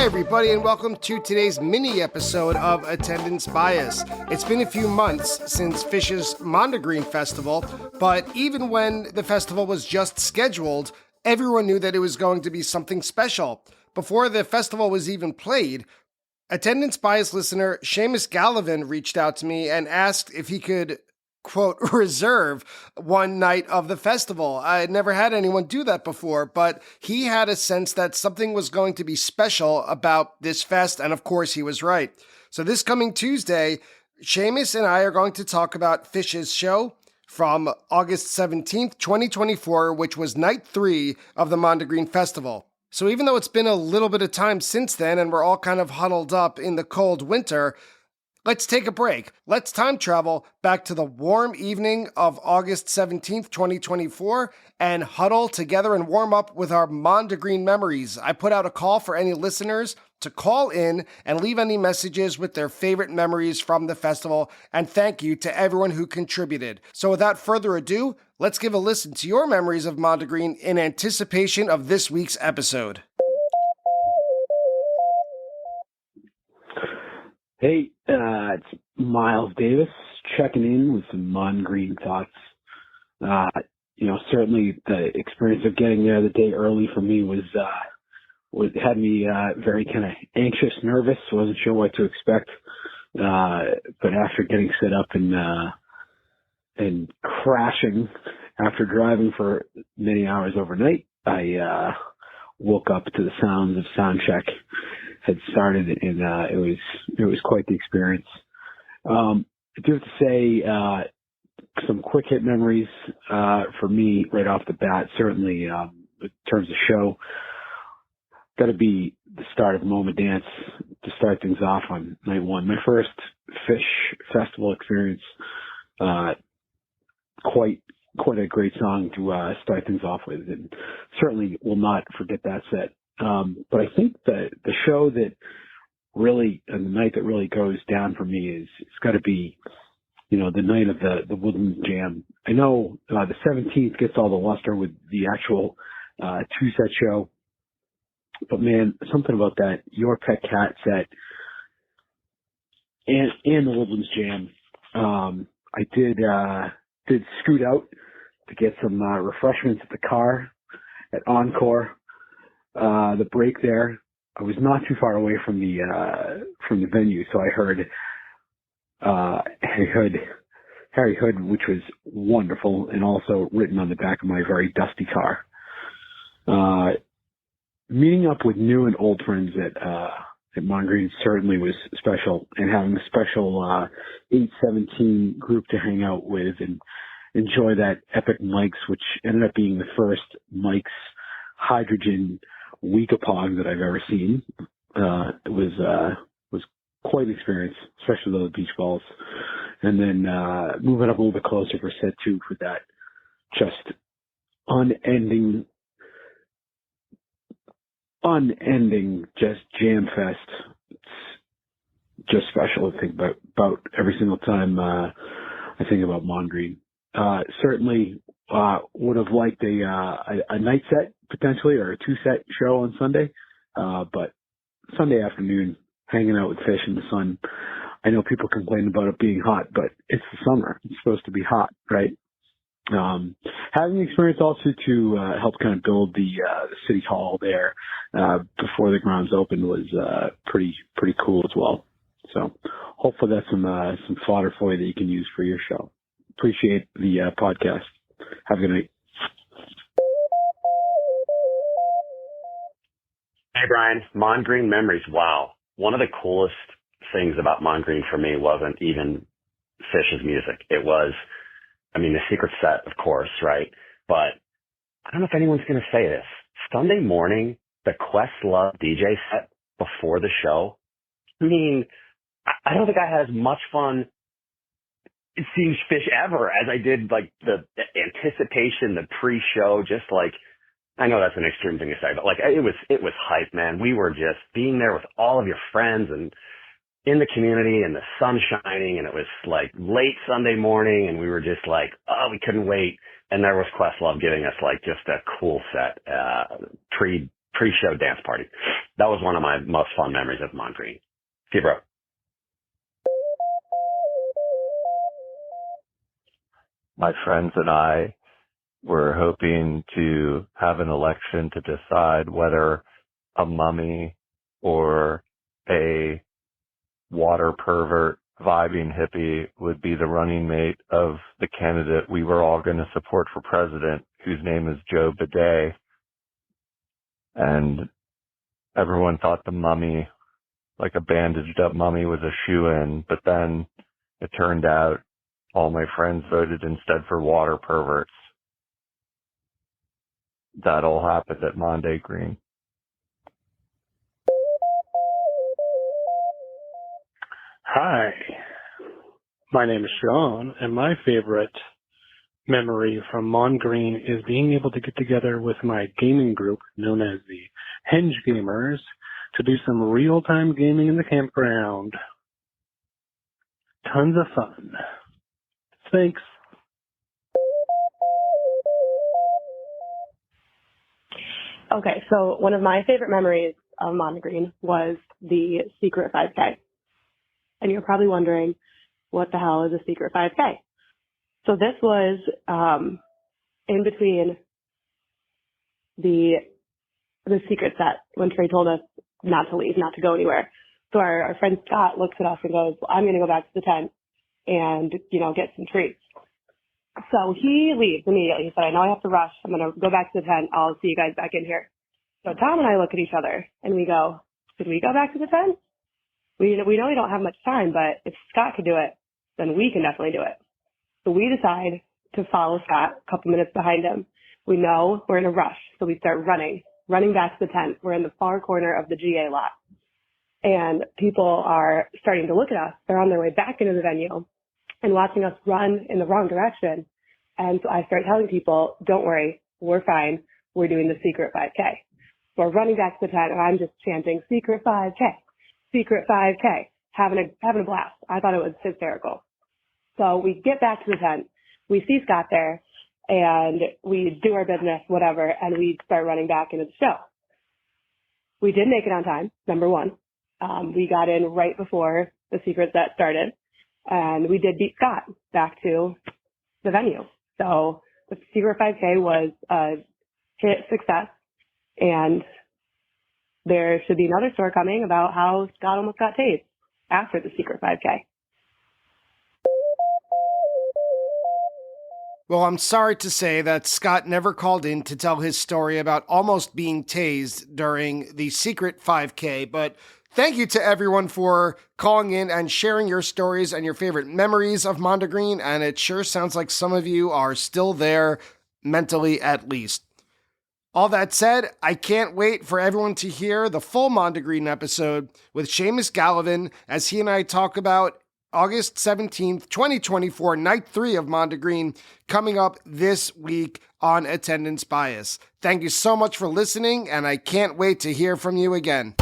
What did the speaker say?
everybody, and welcome to today's mini episode of Attendance Bias. It's been a few months since Fish's Mondegreen Festival, but even when the festival was just scheduled, everyone knew that it was going to be something special. Before the festival was even played, Attendance Bias listener Seamus Gallivan reached out to me and asked if he could, quote, reserve one night of the festival. I had never had anyone do that before, but he had a sense that something was going to be special about this fest, and of course he was right. So this coming Tuesday, Seamus and I are going to talk about Fish's show from August 17th, 2024, which was night 3 of the Mondegreen Festival. So even though it's been a little bit of time since then, and we're all kind of huddled up in the cold winter, let's take a break. Let's time travel back to the warm evening of August 17th, 2024, and huddle together and warm up with our Mondegreen memories. I put out a call for any listeners to call in and leave any messages with their favorite memories from the festival, and thank you to everyone who contributed. So without further ado, let's give a listen to your memories of Mondegreen in anticipation of this week's episode. Hey, it's Miles Davis checking in with some Mondegreen thoughts. Certainly the experience of getting there the day early for me had me very kind of anxious, nervous. Wasn't sure what to expect. But after getting set up and crashing after driving for many hours overnight, I woke up to the sounds of soundcheck had started, and it was quite the experience. I do have to say, some quick hit memories for me right off the bat. Certainly, in terms of show, got to be the start of Moment Dance to start things off on night 1. My first Fish festival experience. Quite a great song to start things off with, and certainly will not forget that set. But I think the show that really, and the night that really goes down for me it's got to be, the night of the Woodlands Jam. I know the 17th gets all the luster with the actual 2-set show, but man, something about that Your Pet Cat set and the Woodlands Jam. I did scoot out to get some refreshments at the car at Encore. The break there, I was not too far away from the venue, so I heard Harry Hood, which was wonderful, and also written on the back of my very dusty car. Meeting up with new and old friends at Mondegreen certainly was special, and having a special 817 group to hang out with and enjoy that epic Mike's, which ended up being the first Mike's hydrogen Weekapog that I've ever seen. It was quite an experience, especially those beach balls. And then moving up a little bit closer for set 2 for that just unending just jam fest. It's just special to think about every single time I think about Mondegreen. Certainly would have liked a night set potentially, or a 2-set show on Sunday, but Sunday afternoon hanging out with Fish in the sun. I know people complain about it being hot, but it's the summer. It's supposed to be hot, right? Having the experience also to help kind of build the city hall there before the grounds opened was pretty cool as well. So hopefully that's some fodder for you that you can use for your show. Appreciate the podcast. Have a good night. Hey, Brian. Mondegreen memories. Wow. One of the coolest things about Mondegreen for me wasn't even Fish's music. It was, the secret set, of course, right? But I don't know if anyone's going to say this. Sunday morning, the Questlove DJ set before the show. I don't think I had as much fun seeing Fish ever as I did, like, the anticipation, the pre-show, just like, I know that's an extreme thing to say, but like it was hype, man. We were just being there with all of your friends and in the community and the sun shining, and it was like late Sunday morning, and we were just like, oh, we couldn't wait. And there was Questlove giving us like just a cool set, pre-show dance party. That was one of my most fun memories of Mondegreen. See you, bro. My friends and I were hoping to have an election to decide whether a mummy or a water pervert vibing hippie would be the running mate of the candidate we were all going to support for president, whose name is Joe Bidet. And everyone thought the mummy, like a bandaged up mummy, was a shoo-in, but then it turned out all my friends voted instead for water perverts. That all happened at Mondegreen. Hi, my name is Sean, and my favorite memory from Mondegreen is being able to get together with my gaming group, known as the Henge Gamers, to do some real-time gaming in the campground. Tons of fun. Thanks. Okay, so one of my favorite memories of Mondegreen was the secret 5K. And you're probably wondering, what the hell is a secret 5K? So this was in between the secret set when Trey told us not to leave, not to go anywhere. So our friend Scott looks at us and goes, I'm going to go back to the tent and, get some treats. So he leaves immediately. He said, I know I have to rush. I'm going to go back to the tent. I'll see you guys back in here. So Tom and I look at each other and we go, should we go back to the tent? We know we don't have much time, but if Scott could do it, then we can definitely do it. So we decide to follow Scott a couple minutes behind him. We know we're in a rush, so we start running back to the tent. We're in the far corner of the GA lot. And people are starting to look at us. They're on their way back into the venue and watching us run in the wrong direction. And so I start telling people, don't worry, we're fine. We're doing the secret 5K. So we're running back to the tent, and I'm just chanting, secret 5K, secret 5K, having a blast. I thought it was hysterical. So we get back to the tent. We see Scott there, and we do our business, whatever, and we start running back into the show. We did make it on time, number one. We got in right before the secret set started, and we did beat Scott back to the venue. So the secret 5K was a hit success, and there should be another story coming about how Scott almost got tased after the secret 5K. Well, I'm sorry to say that Scott never called in to tell his story about almost being tased during the secret 5K, but thank you to everyone for calling in and sharing your stories and your favorite memories of Mondegreen, and it sure sounds like some of you are still there, mentally at least. All that said, I can't wait for everyone to hear the full Mondegreen episode with Seamus Gallivan as he and I talk about August 17th, 2024, Night 3 of Mondegreen, coming up this week on Attendance Bias. Thank you so much for listening, and I can't wait to hear from you again.